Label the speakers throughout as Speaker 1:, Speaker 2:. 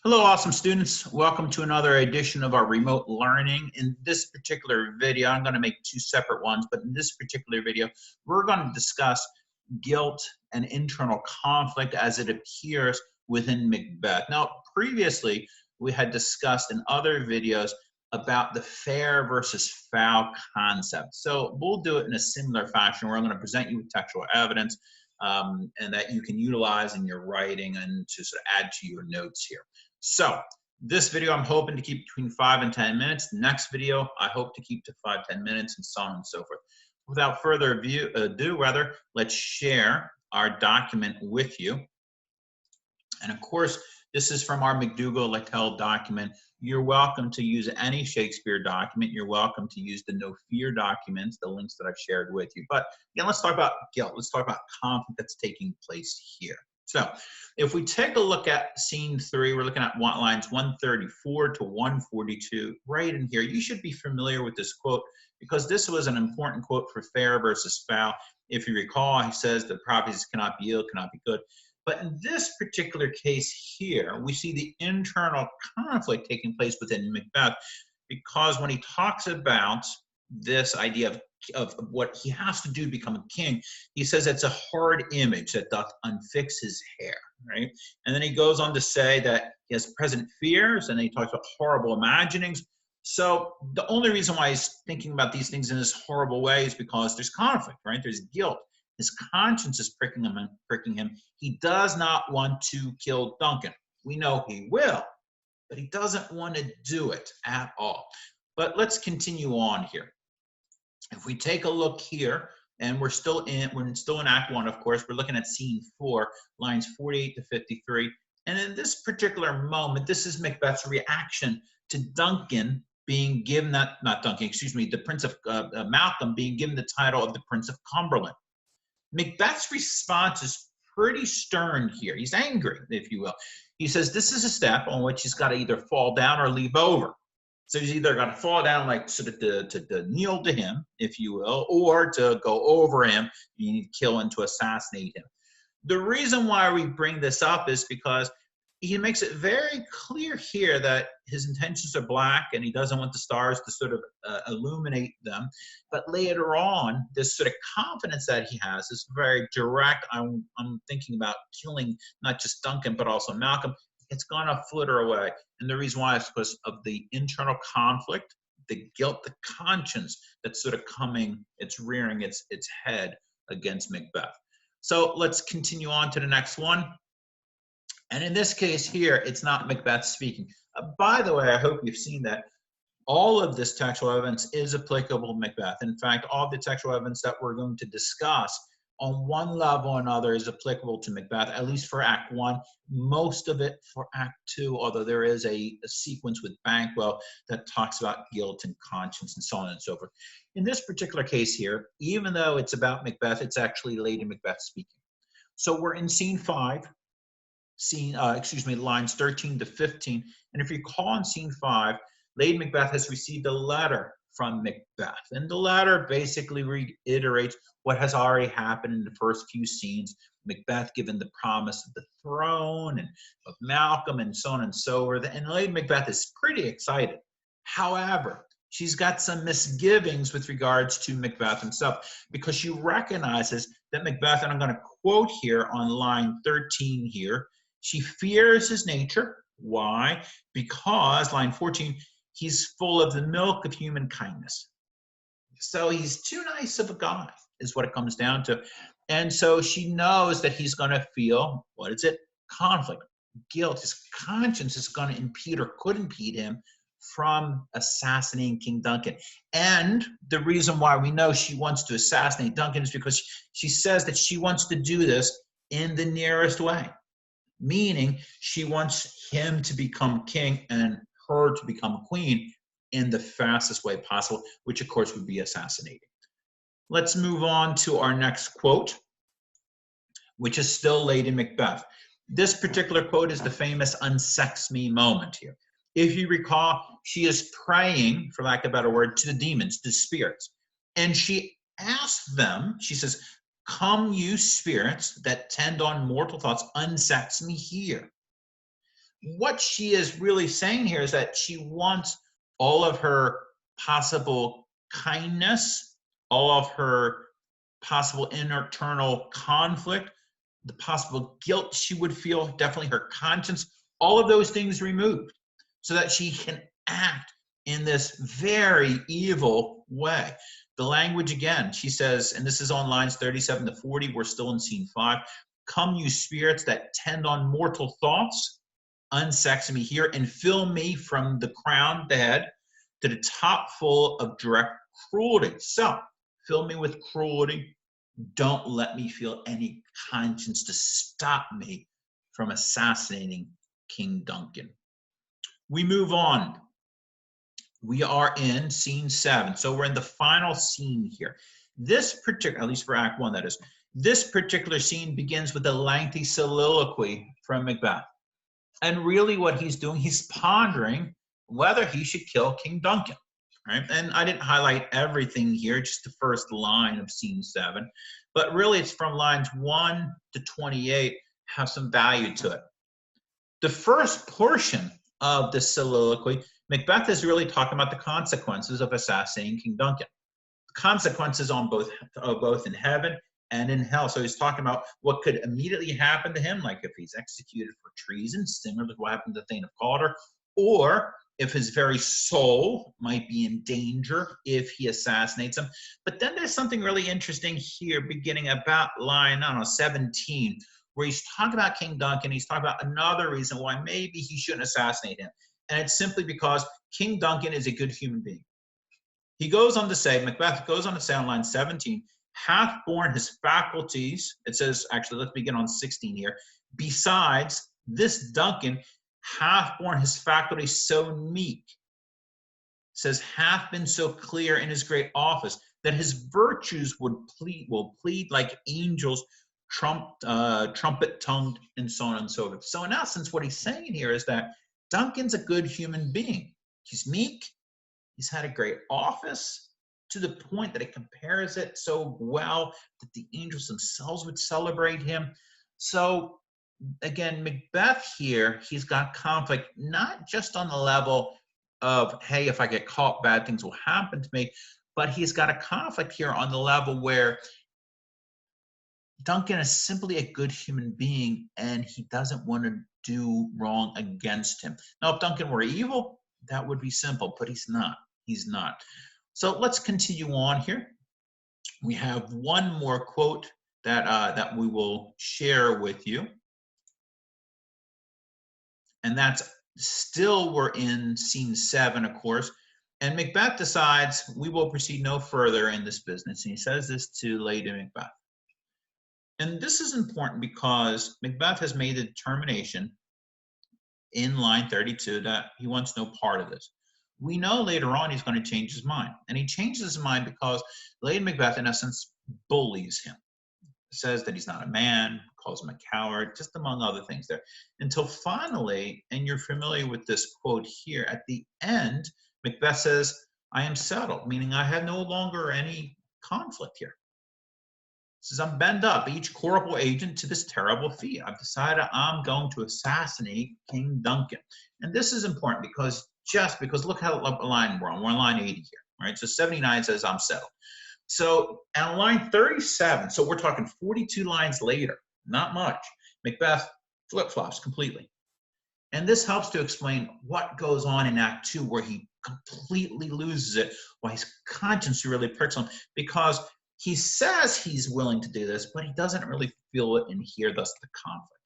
Speaker 1: Hello, awesome students. Welcome to another edition of our remote learning. In this particular video, I'm going to make two separate ones, but in this particular video, we're going to discuss guilt and internal conflict as it appears within Macbeth. Now, previously, we had discussed in other videos about the fair versus foul concept. So we'll do it in a similar fashion where I'm going to present you with textual evidence and that you can utilize in your writing and to sort of add to your notes here. So this video, I'm hoping to keep between 5 and 10 minutes. The next video, I hope to keep to 5-10 minutes, and so on and so forth. Without further ado, let's share our document with you. And of course, this is from our McDougall-Littell document. You're welcome to use any Shakespeare document. You're welcome to use the No Fear documents, the links that I've shared with you. But again, let's talk about guilt. Let's talk about conflict that's taking place here. So if we take a look at scene 3, we're looking at lines 134 to 142 right in here. You should be familiar with this quote because this was an important quote for fair versus foul. If you recall, he says the prophecies cannot be ill, cannot be good. But in this particular case here, we see the internal conflict taking place within Macbeth, because when he talks about this idea of what he has to do to become a king, he says it's a hard image that doth unfix his hair, right? And then he goes on to say that he has present fears, and then he talks about horrible imaginings. So the only reason why he's thinking about these things in this horrible way is because there's conflict, right? There's guilt. His conscience is pricking him. He does not want to kill Duncan. We know he will, but he doesn't want to do it at all. But let's continue on here. If we take a look here, and we're still in Act 1, of course, we're looking at scene 4, lines 48 to 53. And in this particular moment, this is Macbeth's reaction to Duncan being given the Prince of Malcolm being given the title of the Prince of Cumberland. Macbeth's response is pretty stern here. He's angry, if you will. He says this is a step on which he's got to either fall down or leap over. So he's either got to fall down, like sort of to kneel to him, if you will, or to go over him, you need to kill and to assassinate him. The reason why we bring this up is because he makes it very clear here that his intentions are black and he doesn't want the stars to sort of illuminate them. But later on, this sort of confidence that he has is very direct. I'm thinking about killing not just Duncan, but also Malcolm. It's going to flitter away. And the reason why is because of the internal conflict, the guilt, the conscience that's sort of coming, it's rearing its head against Macbeth. So let's continue on to the next one. And in this case here, it's not Macbeth speaking. By the way, I hope you've seen that all of this textual evidence is applicable to Macbeth. In fact, all the textual evidence that we're going to discuss on one level or another is applicable to Macbeth, at least for Act 1, most of it for Act 2, although there is a sequence with Banquo that talks about guilt and conscience and so on and so forth. In this particular case here, even though it's about Macbeth, it's actually Lady Macbeth speaking. So we're in scene 5. Lines 13 to 15. And if you recall in scene 5, Lady Macbeth has received a letter from Macbeth. And the letter basically reiterates what has already happened in the first few scenes. Macbeth given the promise of the throne and of Malcolm and so on and so forth. And Lady Macbeth is pretty excited. However, she's got some misgivings with regards to Macbeth himself, because she recognizes that Macbeth, and I'm going to quote here on line 13 here, she fears his nature. Why? Because, line 14, he's full of the milk of human kindness. So he's too nice of a guy, is what it comes down to. And so she knows that he's going to feel, what is it? Conflict, guilt. His conscience is going to impede or could impede him from assassinating King Duncan. And the reason why we know she wants to assassinate Duncan is because she says that she wants to do this in the nearest way. Meaning she wants him to become king and her to become queen in the fastest way possible, which of course would be assassinating. Let's move on to our next quote, which is still Lady Macbeth. This particular quote is the famous unsex me moment here. If you recall, she is praying, for lack of a better word, to the demons, to spirits. And she asks them, she says, "Come, you spirits that tend on mortal thoughts, unsex me here." what she is really saying here is that she wants all of her possible kindness, all of her possible internal conflict, the possible guilt she would feel, definitely her conscience, all of those things removed so that she can act in this very evil way. The language again, she says, and this is on lines 37 to 40, we're still in scene 5. Come, you spirits that tend on mortal thoughts, unsex me here and fill me from the crown, the head, to the top full of direct cruelty. So, fill me with cruelty. Don't let me feel any conscience to stop me from assassinating King Duncan. We move on. We are in scene 7. So we're in the final scene here. This particular, at least for Act 1, that is, this particular scene begins with a lengthy soliloquy from Macbeth. And really what he's doing, he's pondering whether he should kill King Duncan. Right? And I didn't highlight everything here, just the first line of scene 7. But really it's from lines 1 to 28 have some value to it. The first portion of the soliloquy, Macbeth is really talking about the consequences of assassinating King Duncan. The consequences on both in heaven and in hell. So he's talking about what could immediately happen to him, like if he's executed for treason, similar to what happened to Thane of Calder, or if his very soul might be in danger if he assassinates him. But then there's something really interesting here, beginning about line, I don't know, 17, where he's talking about King Duncan. He's talking about another reason why maybe he shouldn't assassinate him. And it's simply because King Duncan is a good human being. He goes on to say, Macbeth goes on to say on line 17, hath borne his faculties, it says, actually, let's begin on 16 here. Besides, this Duncan hath borne his faculties so meek, says, hath been so clear in his great office, that his virtues will plead like angels, trumpet-tongued, and so on and so forth. So in essence, what he's saying here is that Duncan's a good human being. He's meek. He's had a great office to the point that it compares it so well that the angels themselves would celebrate him. So again, Macbeth here, he's got conflict, not just on the level of, hey, if I get caught, bad things will happen to me, but he's got a conflict here on the level where Duncan is simply a good human being and he doesn't want to do wrong against him. Now, if Duncan were evil, that would be simple, but he's not. He's not. So let's continue on here. We have one more quote that we will share with you. And that's still, we're in scene 7, of course. And Macbeth decides we will proceed no further in this business. And he says this to Lady Macbeth. And this is important because Macbeth has made the determination in line 32 that he wants no part of this. We know later on he's going to change his mind. And he changes his mind because Lady Macbeth, in essence, bullies him. Says that he's not a man, calls him a coward, just among other things there. Until finally, and you're familiar with this quote here, at the end, Macbeth says, I am settled, meaning I have no longer any conflict here. He says, I'm bent up, each corporal agent to this terrible feat. I've decided I'm going to assassinate King Duncan. And this is important because look how line we're on line 80 here, right? So 79 says I'm settled. So on line 37, so we're talking 42 lines later, not much, Macbeth flip-flops completely. And this helps to explain what goes on in Act 2 where he completely loses it, why his conscience really pricks him, because he says he's willing to do this, but he doesn't really feel it and hear thus the conflict.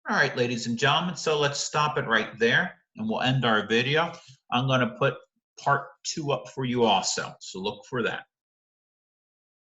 Speaker 1: All right, ladies and gentlemen, so let's stop it right there and we'll end our video. I'm going to put part 2 up for you also, so look for that.